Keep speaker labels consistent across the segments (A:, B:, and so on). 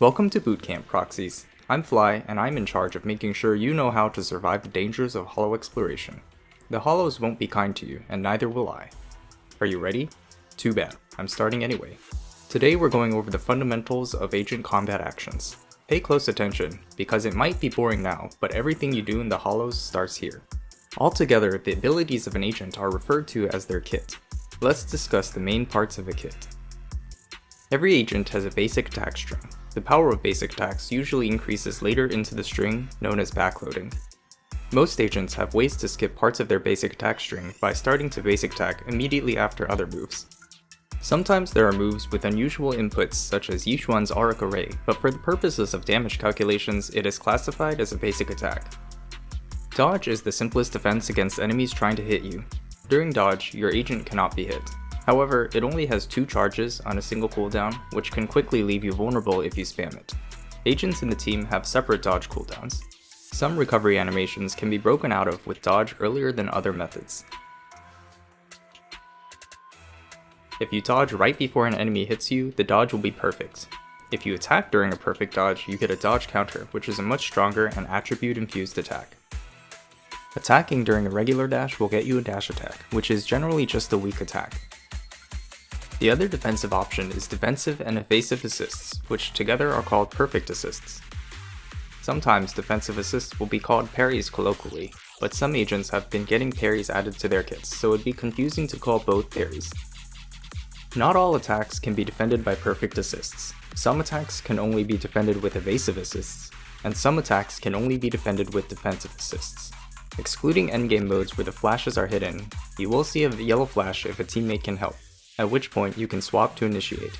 A: Welcome to Bootcamp, Proxies. I'm Fly, and I'm in charge of making sure you know how to survive the dangers of hollow exploration. The hollows won't be kind to you, and neither will I. Are you ready? Too bad, I'm starting anyway. Today we're going over the fundamentals of agent combat actions. Pay close attention, because it might be boring now, but everything you do in the hollows starts here. Altogether, the abilities of an agent are referred to as their kit. Let's discuss the main parts of a kit. Every agent has a basic attack string. The power of basic attacks usually increases later into the string, known as backloading. Most agents have ways to skip parts of their basic attack string by starting to basic attack immediately after other moves. Sometimes there are moves with unusual inputs such as Yishuan's Auric Array, but for the purposes of damage calculations, it is classified as a basic attack. Dodge is the simplest defense against enemies trying to hit you. During dodge, your agent cannot be hit. However, it only has 2 charges on a single cooldown, which can quickly leave you vulnerable if you spam it. Agents in the team have separate dodge cooldowns. Some recovery animations can be broken out of with dodge earlier than other methods. If you dodge right before an enemy hits you, the dodge will be perfect. If you attack during a perfect dodge, you get a dodge counter, which is a much stronger and attribute-infused attack. Attacking during a regular dash will get you a dash attack, which is generally just a weak attack. The other defensive option is defensive and evasive assists, which together are called perfect assists. Sometimes defensive assists will be called parries colloquially, but some agents have been getting parries added to their kits, so it'd be confusing to call both parries. Not all attacks can be defended by perfect assists. Some attacks can only be defended with evasive assists, and some attacks can only be defended with defensive assists. Excluding endgame modes where the flashes are hidden, you will see a yellow flash if a teammate can help, at which point you can swap to initiate.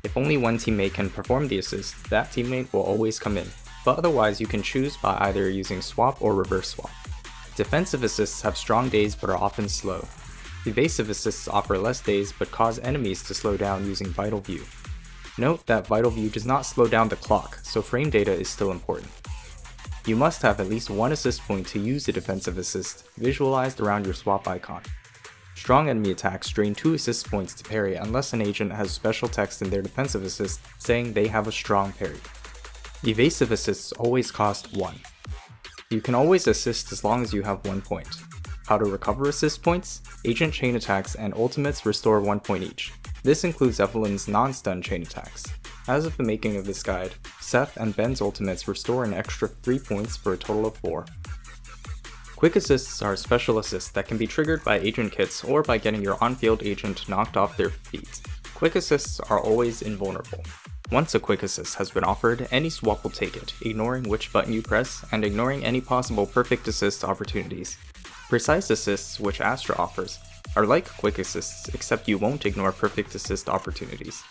A: If only one teammate can perform the assist, that teammate will always come in, but otherwise you can choose by either using swap or reverse swap. Defensive assists have strong days but are often slow. Evasive assists offer less days but cause enemies to slow down using Vital View. Note that Vital View does not slow down the clock, so frame data is still important. You must have at least one assist point to use the defensive assist, visualized around your swap icon. Strong enemy attacks drain 2 assist points to parry unless an agent has special text in their defensive assist saying they have a strong parry. Evasive assists always cost 1. You can always assist as long as you have 1 point. How to recover assist points? Agent chain attacks and ultimates restore 1 point each. This includes Evelyn's non-stun chain attacks. As of the making of this guide, Seth and Ben's ultimates restore an extra 3 points for a total of 4. Quick assists are special assists that can be triggered by agent kits or by getting your on-field agent knocked off their feet. Quick assists are always invulnerable. Once a quick assist has been offered, any swap will take it, ignoring which button you press and ignoring any possible perfect assist opportunities. Precise assists, which Astra offers, are like quick assists except you won't ignore perfect assist opportunities.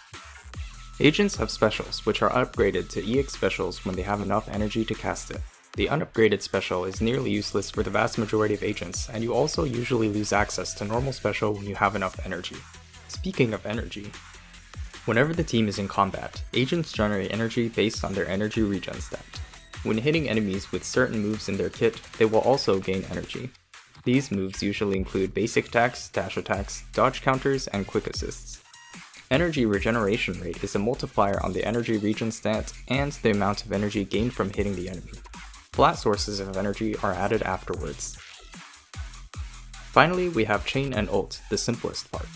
A: Agents have specials, which are upgraded to EX specials when they have enough energy to cast it. The unupgraded special is nearly useless for the vast majority of agents, and you also usually lose access to normal special when you have enough energy. Speaking of energy, whenever the team is in combat, agents generate energy based on their energy regen stat. When hitting enemies with certain moves in their kit, they will also gain energy. These moves usually include basic attacks, dash attacks, dodge counters, and quick assists. Energy regeneration rate is a multiplier on the energy regen stat and the amount of energy gained from hitting the enemy. Flat sources of energy are added afterwards. Finally, we have Chain and Ult, the simplest part.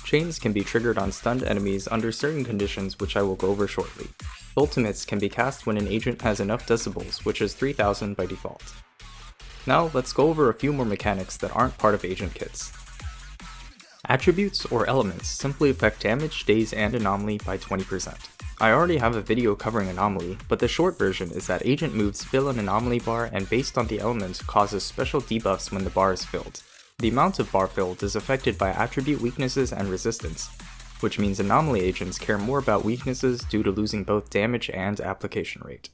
A: Chains can be triggered on stunned enemies under certain conditions which I will go over shortly. Ultimates can be cast when an agent has enough decibels, which is 3000 by default. Now let's go over a few more mechanics that aren't part of agent kits. Attributes or elements simply affect damage, days, and anomaly by 20%. I already have a video covering Anomaly, but the short version is that agent moves fill an anomaly bar and based on the element causes special debuffs when the bar is filled. The amount of bar filled is affected by attribute weaknesses and resistance, which means anomaly agents care more about weaknesses due to losing both damage and application rate.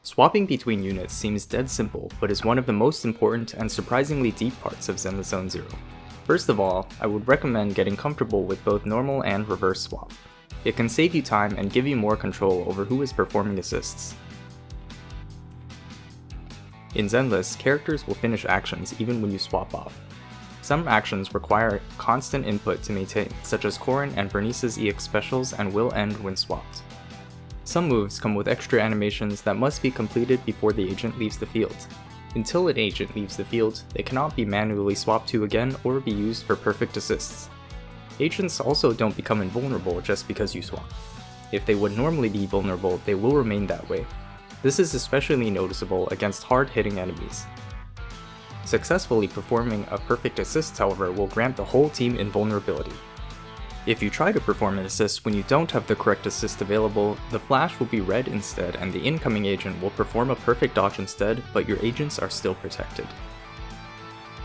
A: Swapping between units seems dead simple, but is one of the most important and surprisingly deep parts of Zenless Zone Zero. First of all, I would recommend getting comfortable with both normal and reverse swap. It can save you time and give you more control over who is performing assists. In Zenless, characters will finish actions even when you swap off. Some actions require constant input to maintain, such as Corrin and Bernice's EX specials, and will end when swapped. Some moves come with extra animations that must be completed before the agent leaves the field. Until an agent leaves the field, they cannot be manually swapped to again or be used for perfect assists. Agents also don't become invulnerable just because you swap. If they would normally be vulnerable, they will remain that way. This is especially noticeable against hard-hitting enemies. Successfully performing a perfect assist, however, will grant the whole team invulnerability. If you try to perform an assist when you don't have the correct assist available, the flash will be red instead and the incoming agent will perform a perfect dodge instead, but your agents are still protected.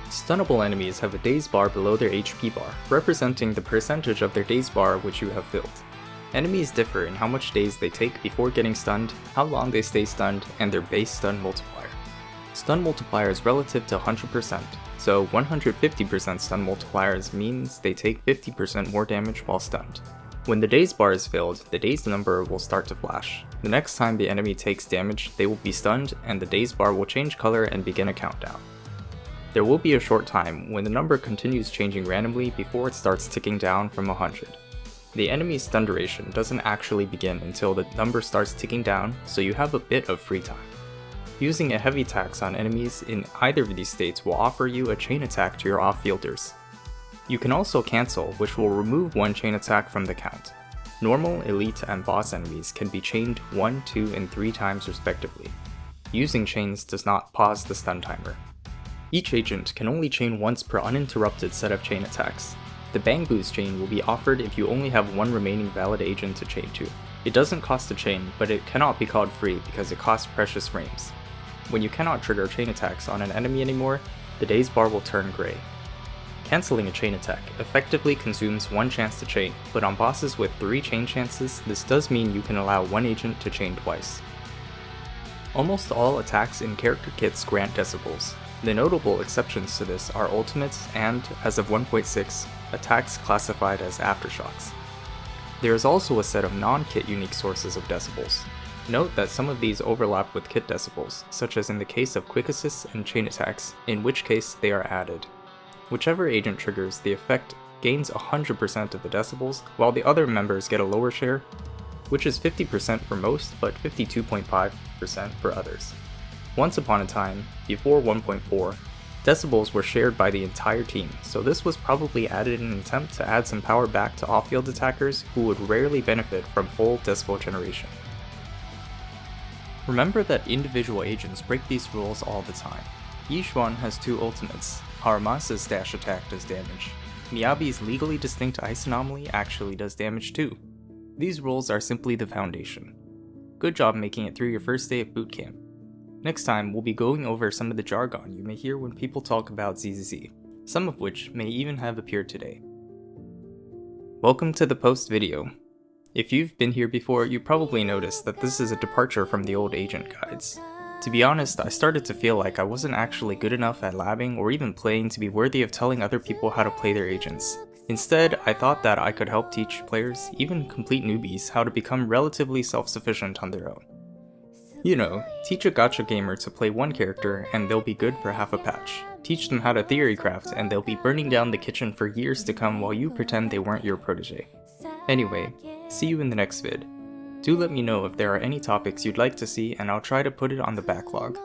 A: Stunnable enemies have a daze bar below their HP bar, representing the percentage of their daze bar which you have filled. Enemies differ in how much daze they take before getting stunned, how long they stay stunned, and their base stun multiplier. Stun multiplier is relative to 100%, so 150% stun multipliers means they take 50% more damage while stunned. When the daze bar is filled, the daze number will start to flash. The next time the enemy takes damage, they will be stunned and the daze bar will change color and begin a countdown. There will be a short time when the number continues changing randomly before it starts ticking down from 100. The enemy's stun duration doesn't actually begin until the number starts ticking down, so you have a bit of free time. Using a heavy tax on enemies in either of these states will offer you a chain attack to your off-fielders. You can also cancel, which will remove one chain attack from the count. Normal, elite, and boss enemies can be chained 1, 2, and 3 times respectively. Using chains does not pause the stun timer. Each agent can only chain once per uninterrupted set of chain attacks. The Bang Boost chain will be offered if you only have one remaining valid agent to chain to. It doesn't cost a chain, but it cannot be called free because it costs precious frames. When you cannot trigger chain attacks on an enemy anymore, the daze bar will turn gray. Cancelling a chain attack effectively consumes one chance to chain, but on bosses with 3 chain chances, this does mean you can allow one agent to chain twice. Almost all attacks in character kits grant decibels. The notable exceptions to this are ultimates and, as of 1.6, attacks classified as aftershocks. There is also a set of non-kit unique sources of decibels. Note that some of these overlap with kit decibels, such as in the case of quick assists and chain attacks, in which case they are added. Whichever agent triggers the effect gains 100% of the decibels, while the other members get a lower share, which is 50% for most, but 52.5% for others. Once upon a time, before 1.4, decibels were shared by the entire team, so this was probably added in an attempt to add some power back to off-field attackers who would rarely benefit from full decibel generation. Remember that individual agents break these rules all the time. Yishuan has 2 ultimates. Haramasa's dash attack does damage. Miyabi's legally distinct ice anomaly actually does damage too. These rules are simply the foundation. Good job making it through your first day at bootcamp. Next time, we'll be going over some of the jargon you may hear when people talk about ZZZ, some of which may even have appeared today. Welcome to the post video. If you've been here before, you probably noticed that this is a departure from the old agent guides. To be honest, I started to feel like I wasn't actually good enough at labbing or even playing to be worthy of telling other people how to play their agents. Instead, I thought that I could help teach players, even complete newbies, how to become relatively self-sufficient on their own. You know, teach a gacha gamer to play one character and they'll be good for half a patch. Teach them how to theorycraft and they'll be burning down the kitchen for years to come while you pretend they weren't your protege. Anyway, see you in the next vid. Do let me know if there are any topics you'd like to see and I'll try to put it on the backlog.